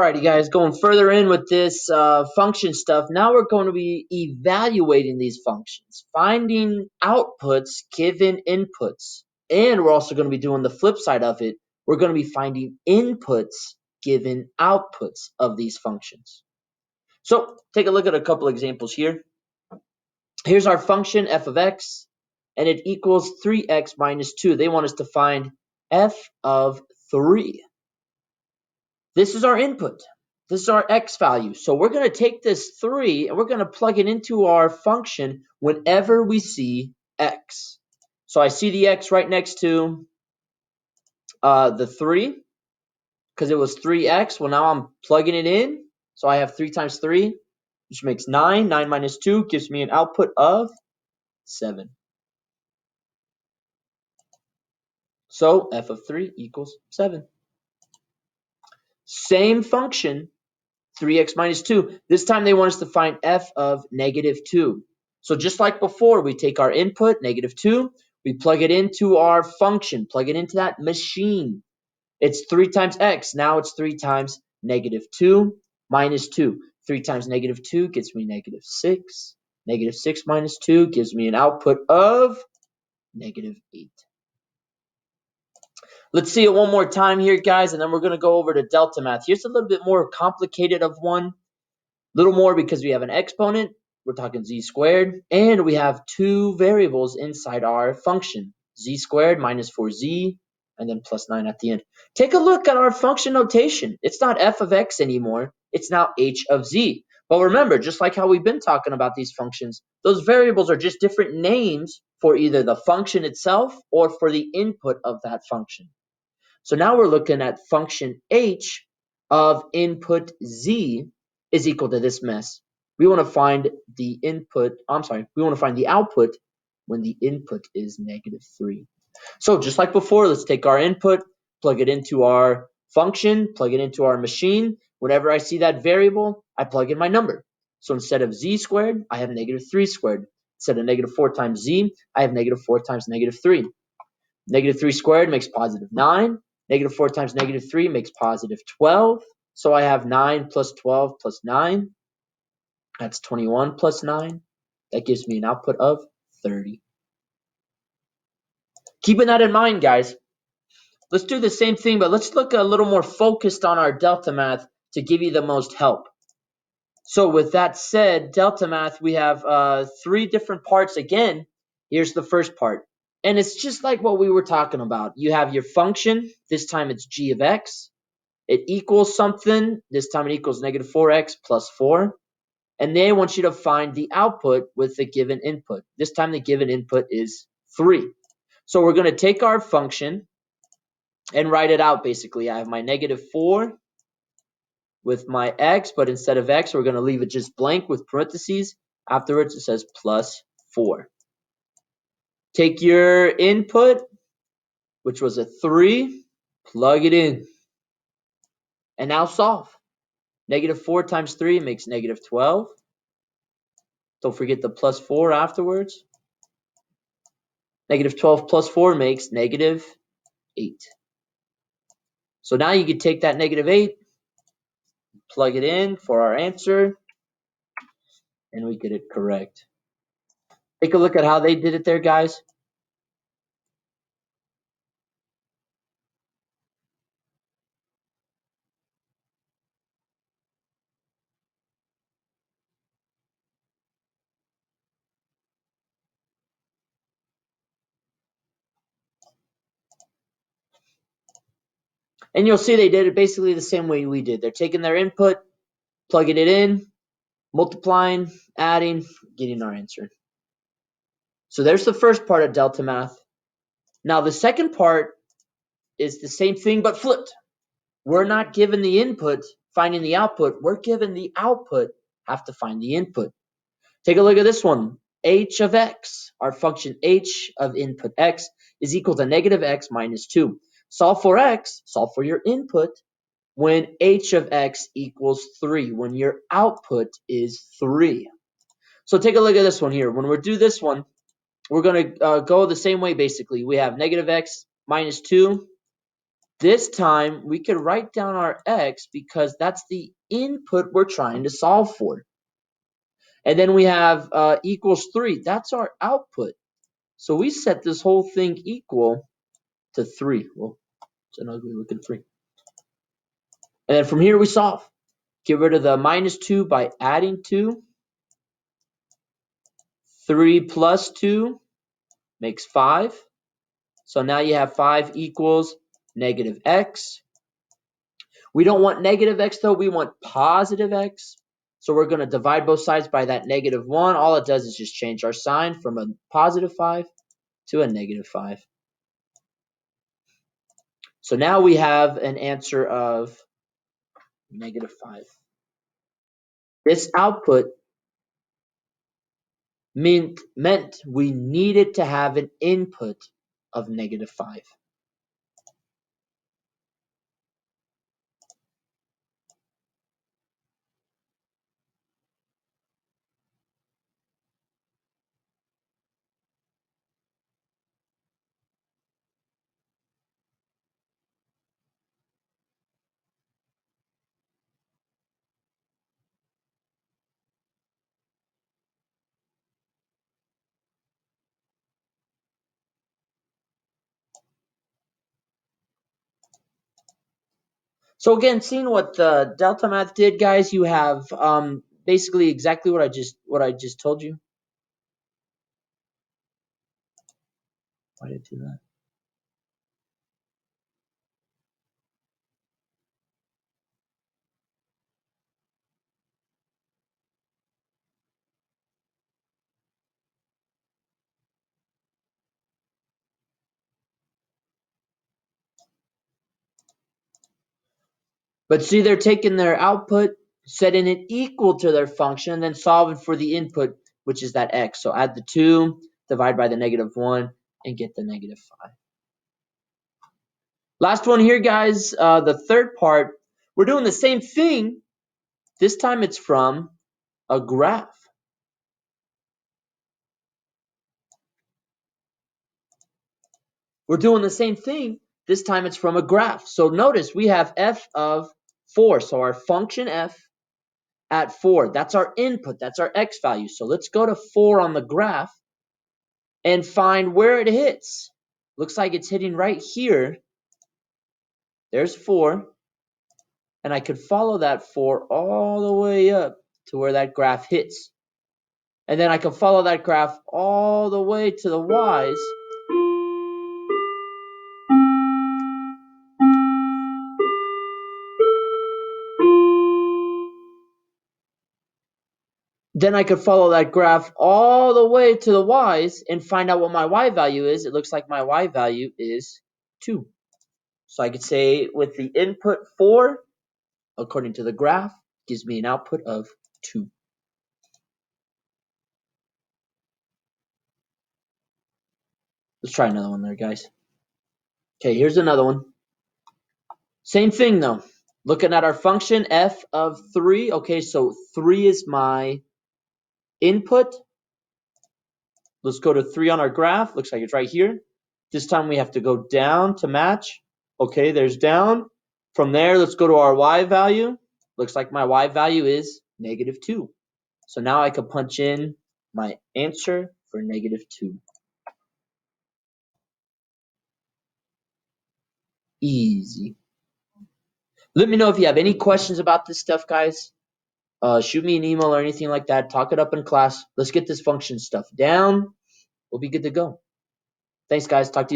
Alrighty, guys, going further in with this function stuff. Now we're going to be evaluating these functions, finding outputs given inputs, and we're also going to be doing the flip side of it. We're going to be finding inputs given outputs of these functions. So take a look at a couple examples here. Here's our function f of x, and it equals 3x minus 2. They want us to find f of 3. This is our input. This is our x value. So we're going to take this 3 and we're going to plug it into our function whenever we see x. So I see the x right next to the 3 because it was 3x. Well, now I'm plugging it in. So I have 3 times 3, which makes 9. 9 minus 2 gives me an output of 7. So f of 3 equals 7. Same function, 3x minus 2. This time they want us to find f of negative 2. So just like before, we take our input, negative 2, we plug it into our function, plug it into that machine. It's 3 times x. Now it's 3 times negative 2 minus 2. 3 times negative 2 gives me negative 6. Negative 6 minus 2 gives me an output of negative 8. Let's see it one more time here, guys, and then we're going to go over to delta math. Here's a little bit more complicated of one. Little more because we have an exponent, we're talking z squared, and we have two variables inside our function, z squared minus 4z, and then plus 9 at the end. Take a look at our function notation. It's not f of x anymore. It's now h of z. But remember, just like how we've been talking about these functions, those variables are just different names for either the function itself or for the input of that function. So now we're looking at function h of input z is equal to this mess. We want to find the we want to find the output when the input is negative 3. So just like before, let's take our input, plug it into our function, plug it into our machine. Whenever I see that variable, I plug in my number. So instead of z squared, I have negative 3 squared. Instead of negative 4 times z, I have negative 4 times negative 3. Negative 3 squared makes positive 9. Negative 4 times negative 3 makes positive 12. So I have 9 plus 12 plus 9. That's 21 plus 9. That gives me an output of 30. Keeping that in mind, guys, let's do the same thing, but let's look a little more focused on our delta math to give you the most help. So with that said, delta math, we have 3 different parts. Again, here's the first part. And it's just like what we were talking about. You have your function. This time it's g of x. It equals something. This time it equals negative 4x plus 4. And they want you to find the output with the given input. This time the given input is 3. So we're going to take our function and write it out basically. I have my negative 4 with my x, but instead of x, we're going to leave it just blank with parentheses. Afterwards, it says plus 4. Take your input, which was a 3, plug it in, and now solve. Negative 4 times 3 makes negative 12. Don't forget the plus 4 afterwards. Negative 12 plus 4 makes negative 8. So now you can take that negative 8, plug it in for our answer, and we get it correct. Take a look at how they did it there, guys. And you'll see they did it basically the same way we did. They're taking their input, plugging it in, multiplying, adding, getting our answer. So there's the first part of delta math. Now the second part is the same thing but flipped. We're not given the input, finding the output. We're given the output, have to find the input. Take a look at this one. H of x, our function h of input x, is equal to negative x minus 2. Solve for x, solve for your input, when h of x equals 3, when your output is 3. So take a look at this one here. When we do this one, we're going to go the same way basically. We have negative x minus 2 This time we could write down our x because that's the input we're trying to solve for. And then we have equals 3. That's our output. So we set this whole thing equal to 3. Well, it's an ugly looking 3. And then from here we solve. Get rid of the minus 2 by adding 2. 3 plus 2 makes 5. So now you have 5 equals negative x. We don't want negative x though, we want positive x. So we're going to divide both sides by that negative 1. All it does is just change our sign from a positive 5 to a negative 5. So now we have an answer of negative 5. This output meant we needed to have an input of negative 5. So again, seeing what the delta math did, guys, you have basically exactly what I just told you. Why did I do that? But see, they're taking their output, setting it equal to their function, and then solving for the input, which is that x. So add the 2, divide by the negative 1, and get the negative 5. Last one here, guys, the third part. We're doing the same thing. This time it's from a graph. We're doing the same thing. This time it's from a graph. So notice we have f of 4. So our function f at 4, that's our input. That's our x value. So let's go to 4 on the graph and find where it hits. Looks like it's hitting right here. There's 4. And I could follow that 4 all the way up to where that graph hits. And then I can follow that graph all the way to the y's. Then I could follow that graph all the way to the y's and find out what my y value is. It looks like my y value is 2. So I could say with the input 4, according to the graph, gives me an output of 2. Let's try another one there, guys. Okay, here's another one. Same thing though. Looking at our function f of 3. Okay, so 3 is my input. Let's go to 3 on our graph. Looks like it's right here. This time we have to go down to match. Okay, there's down. From there, let's go to our y value. Looks like my y value is negative 2. So now I can punch in my answer for negative 2. Easy. Let me know if you have any questions about this stuff, guys. Shoot me an email or anything like that. Talk it up in class. Let's get this function stuff down. We'll be good to go. Thanks, guys. Talk to you later.